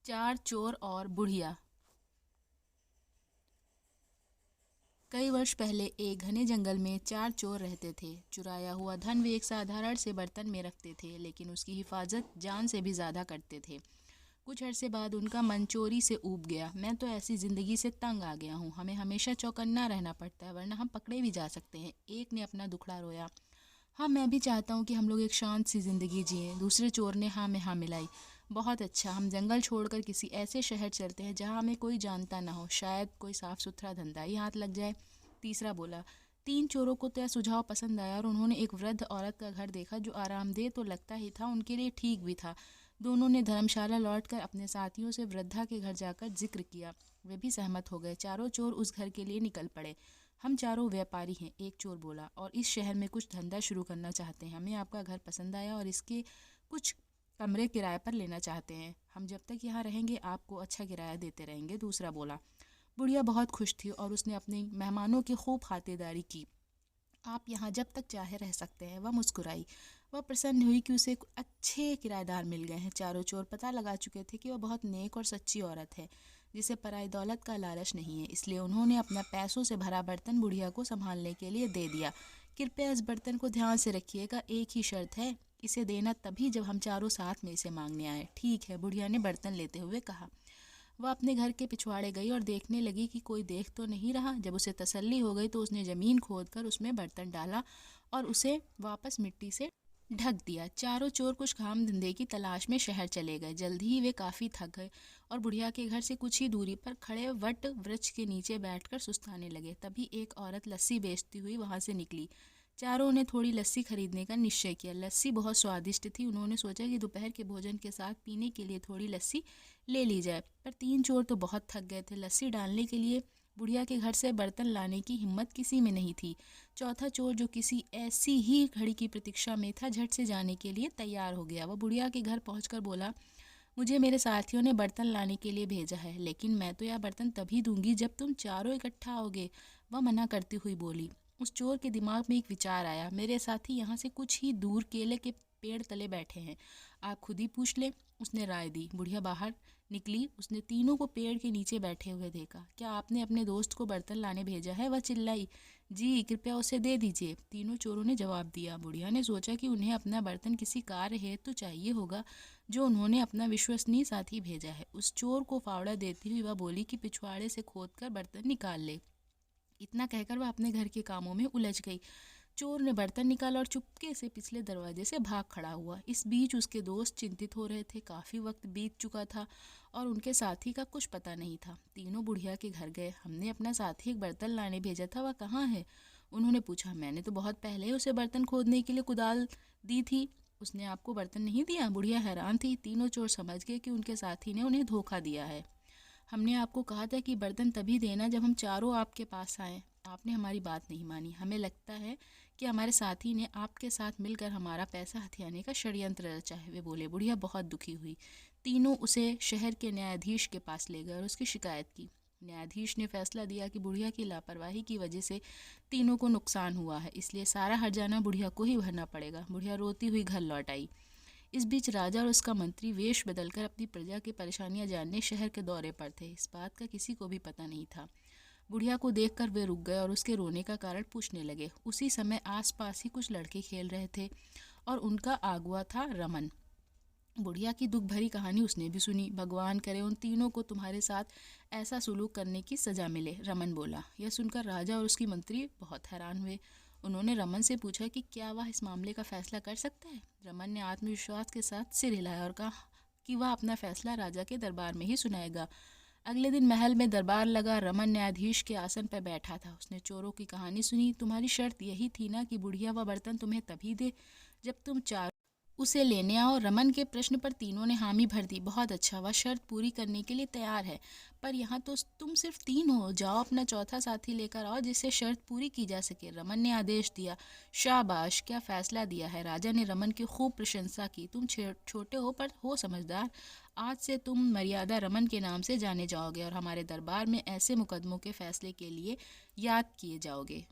चार चोर और बुढ़िया। कई वर्ष पहले एक घने जंगल में चार चोर रहते थे। चुराया हुआ धन वे एक साधारण से बर्तन में रखते थे, लेकिन उसकी हिफाजत जान से भी ज्यादा करते थे। कुछ अरसे बाद उनका मन चोरी से ऊब गया। मैं तो ऐसी जिंदगी से तंग आ गया हूँ, हमें हमेशा चौकन्ना रहना पड़ता है, वरना हम पकड़े भी जा सकते हैं। एक ने अपना दुखड़ा रोया। हाँ, मैं भी चाहता हूँ कि हम लोग एक शांत सी जिंदगी जिएं। दूसरे चोर ने हाँ में हाँ मिलाई। बहुत अच्छा, हम जंगल छोड़कर किसी ऐसे शहर चलते हैं जहाँ हमें कोई जानता ना हो, शायद कोई साफ सुथरा धंधा ही हाथ लग जाए। तीसरा बोला। तीन चोरों को तो यह सुझाव पसंद आया और उन्होंने एक वृद्ध औरत का घर देखा जो आरामदेह तो लगता ही था, उनके लिए ठीक भी था। दोनों ने धर्मशाला लौटकर अपने साथियों से वृद्धा के घर जाकर जिक्र किया। वे भी सहमत हो गए। चारों चोर उस घर के लिए निकल पड़े। हम चारों व्यापारी हैं, एक चोर बोला, और इस शहर में कुछ धंधा शुरू करना चाहते हैं। हमें आपका घर पसंद आया और इसके कुछ कमरे किराए पर लेना चाहते हैं। हम जब तक यहाँ रहेंगे आपको अच्छा किराया देते रहेंगे, दूसरा बोला। बुढ़िया बहुत खुश थी और उसने अपने मेहमानों की खूब खातिरदारी की। आप यहाँ जब तक चाहे रह सकते हैं, वह मुस्कुराई। वह प्रसन्न हुई कि उसे अच्छे किराएदार मिल गए हैं। चारों चोर पता लगा चुके थे कि वह बहुत नेक और सच्ची औरत है, जिसे पराई दौलत का लालच नहीं है, इसलिए उन्होंने अपना पैसों से भरा बर्तन बुढ़िया को संभालने के लिए दे दिया। कृपया इस बर्तन को ध्यान से रखिएगा, एक ही शर्त है, इसे देना तभी जब हम चारों साथ में इसे मांगने आए। ठीक है, बुढ़िया ने बर्तन लेते हुए कहा। वह अपने घर के पिछवाड़े गई और देखने लगी कि कोई देख तो नहीं रहा। जब उसे तसल्ली हो गई तो उसने जमीन खोदकर उसमें बर्तन डाला और उसे वापस मिट्टी से ढक दिया। चारों चोर कुछ काम धंधे की तलाश में शहर चले गए। जल्दी ही वे काफी थक गए और बुढ़िया के घर से कुछ ही दूरी पर खड़े वट वृक्ष के नीचे बैठकर सुस्ताने लगे। तभी एक औरत लस्सी बेचती हुई वहां से निकली। चारों ने थोड़ी लस्सी खरीदने का निश्चय किया। लस्सी बहुत स्वादिष्ट थी। उन्होंने सोचा कि दोपहर के भोजन के साथ पीने के लिए थोड़ी लस्सी ले ली जाए, पर तीन चोर तो बहुत थक गए थे। लस्सी डालने के लिए बुढ़िया के घर से बर्तन लाने की हिम्मत किसी में नहीं थी। चौथा चोर, जो किसी ऐसी ही घड़ी की प्रतीक्षा में था, झट से जाने के लिए तैयार हो गया। वह बुढ़िया के घर पहुंचकर बोला, मुझे मेरे साथियों ने बर्तन लाने के लिए भेजा है, लेकिन मैं तो यह बर्तन तभी दूंगी जब तुम चारों इकट्ठा होगे। वह मना करती हुई बोली। उस चोर के दिमाग में एक विचार आया। मेरे साथी यहाँ से कुछ ही दूर केले के पेड़ तले बैठे हैं, आप खुद ही पूछ ले। उसने राय दी। बुढ़िया बाहर निकली। उसने तीनों को पेड़ के नीचे बैठे हुए देखा। क्या आपने अपने दोस्त को बर्तन लाने भेजा है? वह चिल्लाई। जी, कृपया उसे दे दीजिए, तीनों चोरों ने जवाब दिया। बुढ़िया ने सोचा कि उन्हें अपना बर्तन किसी कार्य हेतु तो चाहिए होगा जो उन्होंने अपना विश्वसनीय साथी भेजा है। उस चोर को फावड़ा देती हुई वह बोली कि पिछवाड़े से खोदकर बर्तन निकाल ले। इतना कहकर वह अपने घर के कामों में उलझ गई। चोर ने बर्तन निकाला और चुपके से पिछले दरवाजे से भाग खड़ा हुआ। इस बीच उसके दोस्त चिंतित हो रहे थे। काफी वक्त बीत चुका था और उनके साथी का कुछ पता नहीं था। तीनों बुढ़िया के घर गए। हमने अपना साथी एक बर्तन लाने भेजा था, वह कहाँ है? उन्होंने पूछा। मैंने तो बहुत पहले ही उसे बर्तन खोदने के लिए कुदाल दी थी। उसने आपको बर्तन नहीं दिया? बुढ़िया हैरान थी। तीनों चोर समझ गए कि उनके साथी ने उन्हें धोखा दिया है। हमने आपको कहा था कि बर्तन तभी देना जब हम चारों आपके पास आए। आपने हमारी बात नहीं मानी। हमें लगता है कि हमारे साथी ने आपके साथ मिलकर हमारा पैसा हथियाने का षड्यंत्र रचा है, वे बोले। बुढ़िया बहुत दुखी हुई। तीनों उसे शहर के न्यायाधीश के पास ले गए और उसकी शिकायत की। न्यायाधीश ने फैसला दिया कि बुढ़िया की लापरवाही की वजह से तीनों को नुकसान हुआ है, इसलिए सारा हर्जाना बुढ़िया को ही भरना पड़ेगा। बुढ़िया रोती हुई घर लौट आई। इस बीच राजा और उसका मंत्री वेश बदलकर अपनी प्रजा की परेशानियां जानने शहर के दौरे पर थे। इस बात का किसी को भी पता नहीं था। बुढ़िया को देखकर वे रुक गए और उसके रोने का कारण पूछने लगे। उसी समय आसपास ही कुछ लड़के खेल रहे थे और उनका अगुआ था रमन। बुढ़िया की दुख भरी कहानी उसने भी सुनी। भगवान करे उन तीनों को तुम्हारे साथ ऐसा सुलूक करने की सजा मिले, रमन बोला। यह सुनकर राजा और उसकी मंत्री बहुत हैरान हुए। उन्होंने रमन से पूछा कि क्या वह इस मामले का फैसला कर सकता है। रमन ने आत्मविश्वास के साथ सिर हिलाया और कहा कि वह अपना फैसला राजा के दरबार में ही सुनाएगा। अगले दिन महल में दरबार लगा। रमन न्यायाधीश के आसन पर बैठा था। उसने चोरों की कहानी सुनी। तुम्हारी शर्त यही थी ना कि बुढ़िया वह बर्तन तुम्हें तभी दे जब तुम चार उसे लेने आओ। रमन के प्रश्न पर तीनों ने हामी भर दी। बहुत अच्छा, वह शर्त पूरी करने के लिए तैयार है, पर यहाँ तो तुम सिर्फ तीन हो। जाओ अपना चौथा साथी लेकर आओ जिससे शर्त पूरी की जा सके। रमन ने आदेश दिया। शाबाश, क्या फैसला दिया है। राजा ने रमन की खूब प्रशंसा की। तुम छोटे हो पर हो समझदार। आज से तुम मर्यादा रमन के नाम से जाने जाओगे और हमारे दरबार में ऐसे मुकदमों के फैसले के लिए याद किए जाओगे।